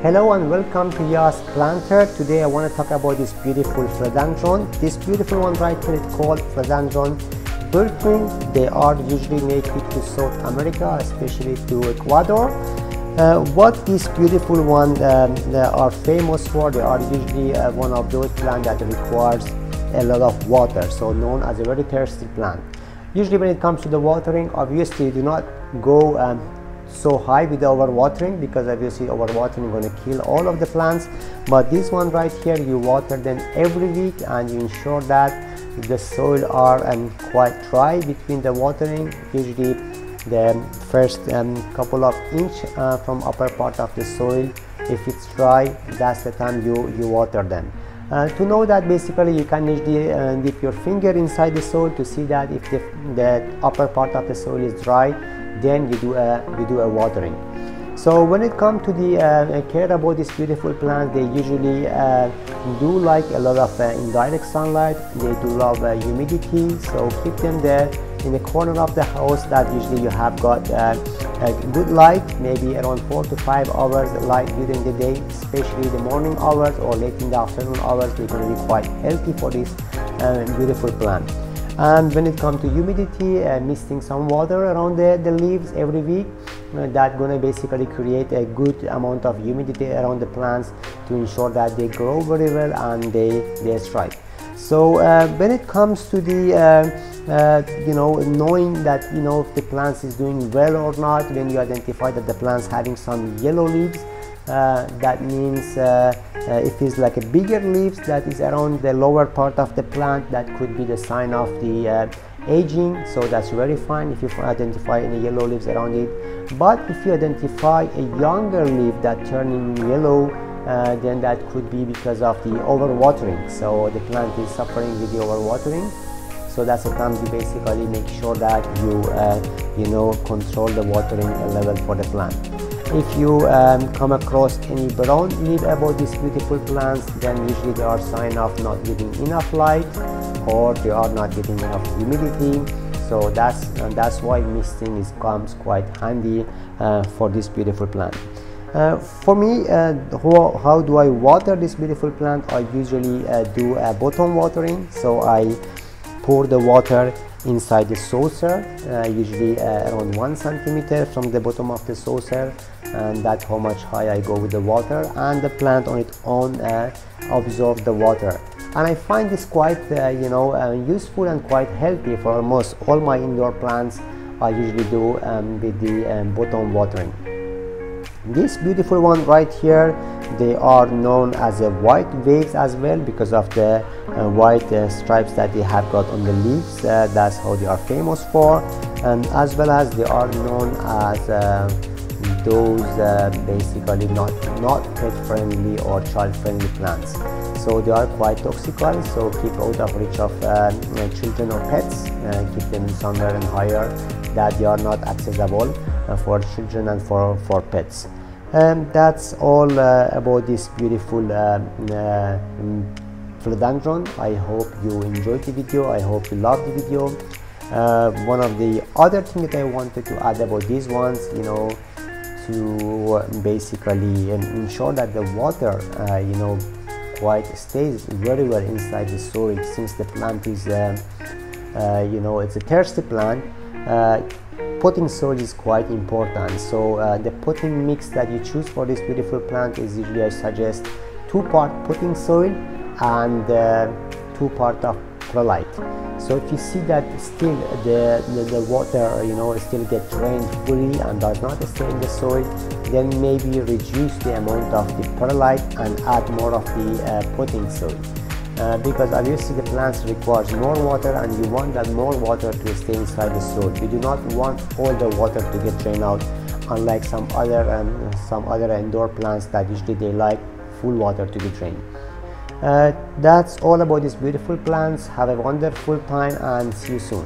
Hello and welcome to Yas Planter. Today I want to talk about this beautiful philodendron. This beautiful one right here is called Philodendron Birkin. They are usually native to South America, especially to Ecuador. What these beautiful ones are famous for, they are usually one of those plants that requires a lot of water, so known as a very thirsty plant. Usually when it comes to the watering, obviously you do not go so high with the overwatering, because obviously overwatering is going to kill all of the plants. But this one right here, you water them every week and you ensure that the soil are quite dry between the watering. Usually the first couple of inch from upper part of the soil, if it's dry, that's the time you water them. To know that, basically you can usually dip your finger inside the soil to see that if the upper part of the soil is dry, then you do a watering. So when it comes to the care about these beautiful plants, they usually do like a lot of indirect sunlight. They do love humidity, so keep them there in the corner of the house that usually you have got a good light, maybe around 4 to 5 hours light during the day, especially the morning hours or late in the afternoon hours. They're going to be quite healthy for this beautiful plant. And when it comes to humidity, misting some water around the leaves every week, that's going to basically create a good amount of humidity around the plants to ensure that they grow very well and they thrive. So when it comes to the knowing that if the plants is doing well or not, when you identify that the plants having some yellow leaves, that means if it's like a bigger leaves that is around the lower part of the plant, that could be the sign of the aging. So that's very fine if you identify any yellow leaves around it. But if you identify a younger leaf that turning yellow, then that could be because of the overwatering. So the plant is suffering with the overwatering. So that's the time you basically make sure that you control the watering level for the plant. If you come across any brown leaf about these beautiful plants, then usually they are sign of not getting enough light or they are not getting enough humidity. So that's why misting comes quite handy for this beautiful plant. For me, how do I water this beautiful plant? I usually do a bottom watering. So I pour the water inside the saucer, usually around 1 centimeter from the bottom of the saucer, and that's how much high I go with the water, and the plant on its own absorbs the water. And I find this quite useful and quite healthy for almost all my indoor plants. I usually do with the bottom watering. This beautiful one right here, they are known as a white waves as well, because of the white stripes that they have got on the leaves. That's how they are famous for, and as well as they are known as those basically not pet friendly or child friendly plants. So they are quite toxical, so keep out of reach of children or pets. Keep them somewhere and higher that they are not accessible for children and for pets. That's all about this beautiful philodendron. I hope you enjoyed the video. I hope you loved the video. One of the other things that I wanted to add about these ones, to basically ensure that the water quite stays very well inside the soil, since the plant is it's a thirsty plant. Potting soil is quite important. So the potting mix that you choose for this beautiful plant is usually, I suggest, 2-part potting soil and 2 parts of perlite. So if you see that still the water still get drained fully and does not stay in the soil, then maybe reduce the amount of the perlite and add more of the potting soil. Because obviously the plants requires more water, and you want that more water to stay inside the soil. You do not want all the water to get drained out, unlike some other indoor plants that usually they like full water to be drained. That's all about these beautiful plants. Have a wonderful time and see you soon.